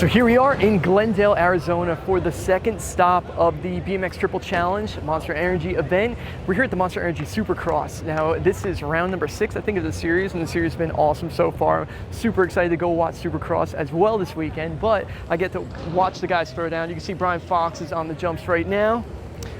So here we are in Glendale, Arizona for the second stop of the BMX Triple Challenge Monster Energy event. We're here at the Monster Energy Supercross. Now this is round number 6, I think, of the series, and the series has been awesome so far. Super excited to go watch Supercross as well this weekend, but I get to watch the guys throw down. You can see Brian Fox is on the jumps right now.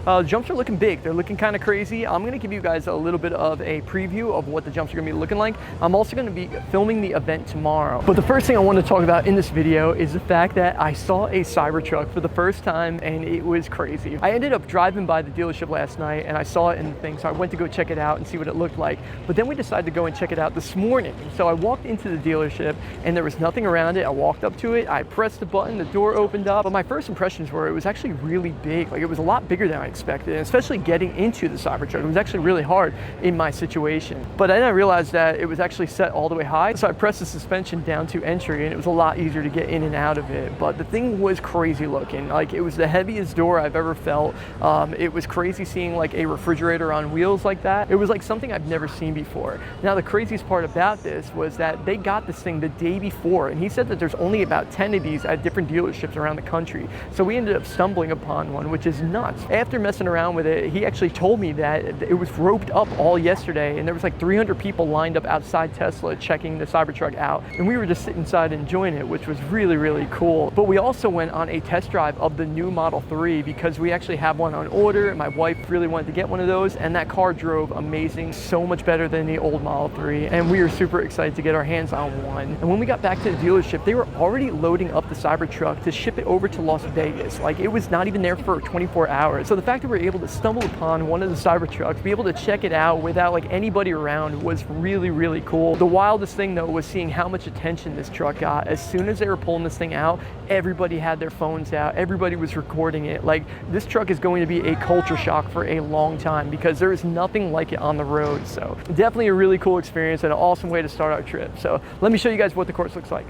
The jumps are looking big. They're looking kind of crazy. I'm going to give you guys a little bit of a preview of what the jumps are going to be looking like. I'm also going to be filming the event tomorrow. But the first thing I want to talk about in this video is the fact that I saw a Cybertruck for the first time, and it was crazy. I ended up driving by the dealership last night and I saw it in the thing, so I went to go check it out and see what it looked like. But then we decided to go and check it out this morning. So I walked into the dealership and there was nothing around it. I walked up to it, I pressed the button, the door opened up. But my first impressions were it was actually really big. Like, it was a lot bigger than I expected, and especially getting into the Cybertruck. It was actually really hard in my situation. But then I realized that it was actually set all the way high, so I pressed the suspension down to entry and it was a lot easier to get in and out of it. But the thing was crazy looking. Like, it was the heaviest door I've ever felt. It was crazy seeing like a refrigerator on wheels like that. It was like something I've never seen before. Now the craziest part about this was that they got this thing the day before, and he said that there's only about 10 of these at different dealerships around the country. So we ended up stumbling upon one, which is nuts. After messing around with it, he actually told me that it was roped up all yesterday, and there was like 300 people lined up outside Tesla checking the Cybertruck out, and we were just sitting inside enjoying it, which was really, really cool. But we also went on a test drive of the new Model 3 because we actually have one on order, and my wife really wanted to get one of those, and that car drove amazing, so much better than the old Model 3, and we were super excited to get our hands on one. And when we got back to the dealership, they were already loading up the Cybertruck to ship it over to Las Vegas. Like, it was not even there for 24 hours. So the fact that we were able to stumble upon one of the Cybertrucks, be able to check it out without like anybody around, was really, really cool. The wildest thing though was seeing how much attention this truck got. As soon as they were pulling this thing out, everybody had their phones out, everybody was recording it. Like, this truck is going to be a culture shock for a long time because there is nothing like it on the road. So definitely a really cool experience and an awesome way to start our trip. So let me show you guys what the course looks like.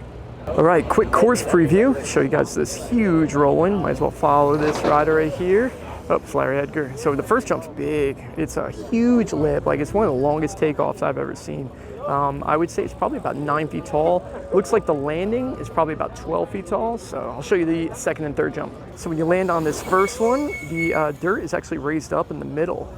All right, quick course preview. Show you guys this huge roll-in. Might as well follow this rider right here. Oops, Larry Edgar. So the first jump's big. It's a huge lip. Like, it's one of the longest takeoffs I've ever seen. I would say it's probably about 9 feet tall. Looks like the landing is probably about 12 feet tall. So I'll show you the second and third jump. So when you land on this first one, the dirt is actually raised up in the middle.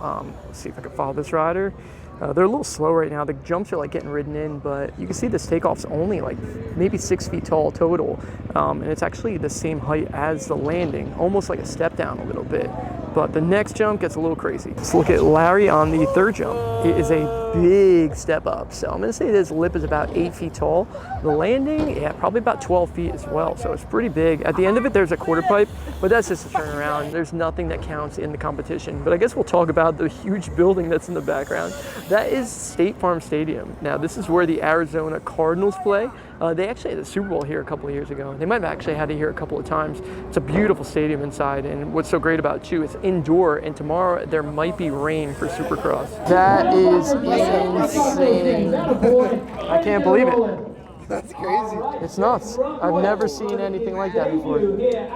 Let's see if I can follow this rider. They're a little slow right now. The jumps are like getting ridden in, but you can see this takeoff's only like maybe 6 feet tall total. And it's actually the same height as the landing, almost like a step down a little bit. But the next jump gets a little crazy. Let's look at Larry on the third jump. It is a big step up. So I'm gonna say this lip is about 8 feet tall. The landing, yeah, probably about 12 feet as well. So it's pretty big. At the end of it, there's a quarter pipe, but that's just a turnaround. There's nothing that counts in the competition. But I guess we'll talk about the huge building that's in the background. That is State Farm Stadium. Now, this is where the Arizona Cardinals play. They actually had a Super Bowl here a couple of years ago. They might have actually had it here a couple of times. It's a beautiful stadium inside, and what's so great about it too, it's indoor, and tomorrow there might be rain for Supercross. That is insane. I can't believe it. That's crazy. It's nuts. I've never seen anything like that before.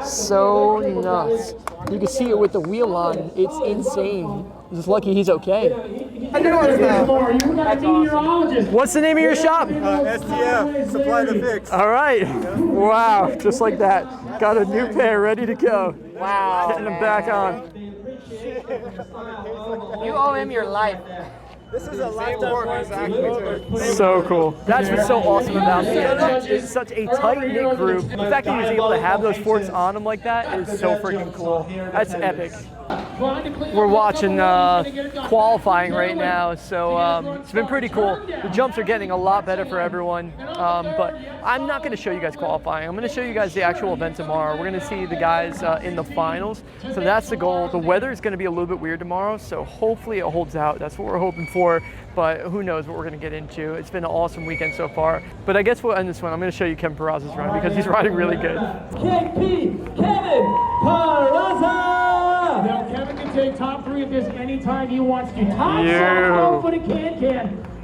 So nuts. You can see it with the wheel on. It's insane. Just lucky he's okay. What's the name of your shop? STF, Supply the Fix. All right. Wow, just like that. Got a new pair ready to go. Wow. Getting them back on. You owe him your life. This is a lifetime work, exactly. So cool. That's what's so awesome about it. It's such a tight-knit group. The fact that he was able to have those forks on him like that is so freaking cool. That's epic. We're watching qualifying right now, so it's been pretty cool. The jumps are getting a lot better for everyone, but I'm not going to show you guys qualifying. I'm going to show you guys the actual event tomorrow. We're going to see the guys in the finals, so that's the goal. The weather is going to be a little bit weird tomorrow, so hopefully it holds out. That's what we're hoping for, but who knows what we're going to get into. It's been an awesome weekend so far, but I guess we'll end this one. I'm going to show you Kevin Peraza's run because he's riding really good. KP, Kevin Peraza! Now Kevin can take top 3 of this anytime he wants to. Top side, but a can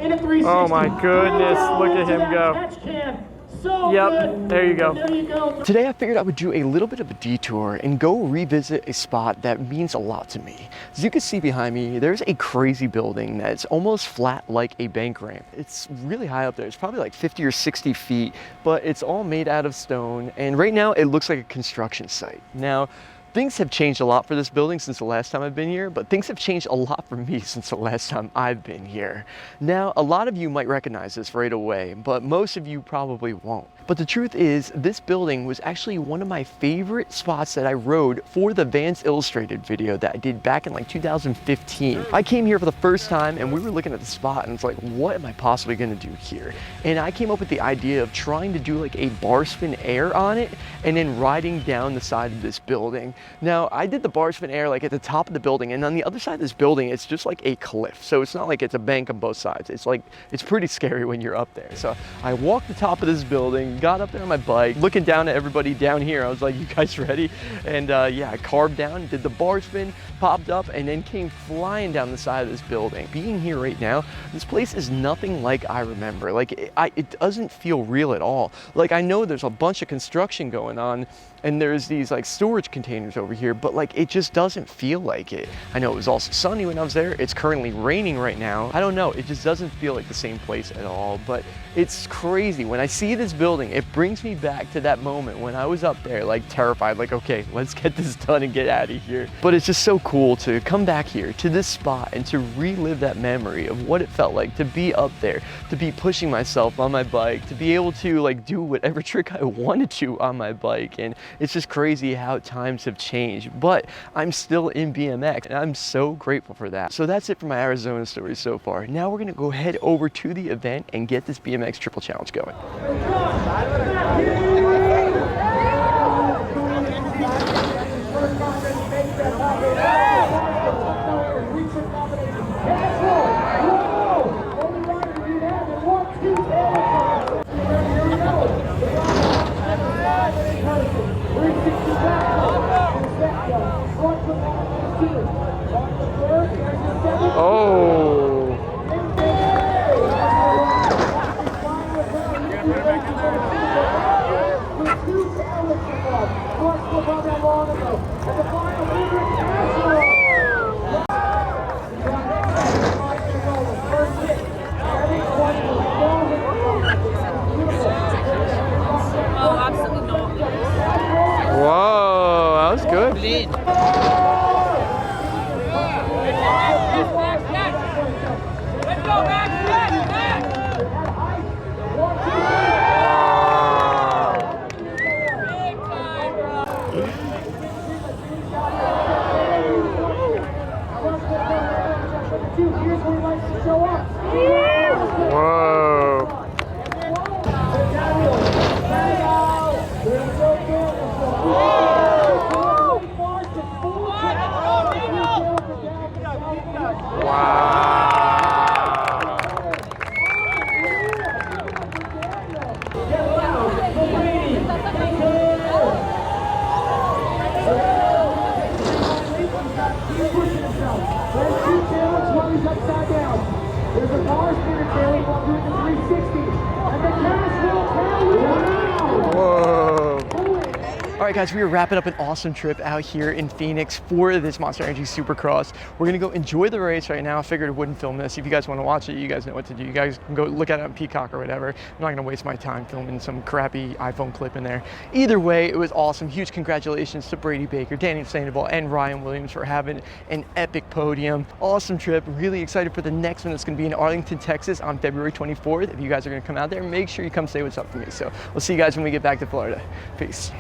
in a 360. Oh my goodness, look at him go. Catch can, So Yep, good. there you go. There you go. Today I figured I would do a little bit of a detour and go revisit a spot that means a lot to me. As you can see behind me, there's a crazy building that's almost flat like a bank ramp. It's really high up there. It's probably like 50 or 60 feet, but it's all made out of stone. And right now it looks like a construction site. Now, things have changed a lot for this building since the last time I've been here, but things have changed a lot for me since the last time I've been here. Now, a lot of you might recognize this right away, but most of you probably won't. But the truth is, this building was actually one of my favorite spots that I rode for the Vans Illustrated video that I did back in like 2015. I came here for the first time and we were looking at the spot and it's like, what am I possibly gonna do here? And I came up with the idea of trying to do like a bar spin air on it and then riding down the side of this building. Now, I did the bar spin air like at the top of the building, and on the other side of this building, it's just like a cliff. So it's not like it's a bank on both sides. It's like, it's pretty scary when you're up there. So I walked the top of this building, got up there on my bike, looking down at everybody down here. I was like, you guys ready? And yeah, I carved down, did the bar spin, popped up, and then came flying down the side of this building. Being here right now, this place is nothing like I remember. Like, it doesn't feel real at all. Like, I know there's a bunch of construction going on, and there's these like storage containers over here, but like it just doesn't feel like it. I know it was also sunny when I was there. It's currently raining right now. I don't know, it just doesn't feel like the same place at all, but it's crazy. When I see this building, it brings me back to that moment when I was up there like terrified, like, okay, let's get this done and get out of here. But it's just so cool to come back here to this spot and to relive that memory of what it felt like to be up there, to be pushing myself on my bike, to be able to like do whatever trick I wanted to on my bike. And it's just crazy how times have changed, but I'm still in BMX and I'm so grateful for that. So that's it for my Arizona story so far. Now we're gonna go head over to the event and get this BMX Triple Challenge going. Whoa, that was good. Let's go, Max! All right, guys, we are wrapping up an awesome trip out here in Phoenix for this Monster Energy Supercross. We're gonna go enjoy the race right now. I figured I wouldn't film this. If you guys wanna watch it, you guys know what to do. You guys can go look at it on Peacock or whatever. I'm not gonna waste my time filming some crappy iPhone clip in there. Either way, it was awesome. Huge congratulations to Brady Baker, Daniel Sandoval, and Ryan Williams for having an epic podium. Awesome trip. Really excited for the next one that's gonna be in Arlington, Texas on February 24th. If you guys are gonna come out there, make sure you come say what's up for me. So we'll see you guys when we get back to Florida. Peace.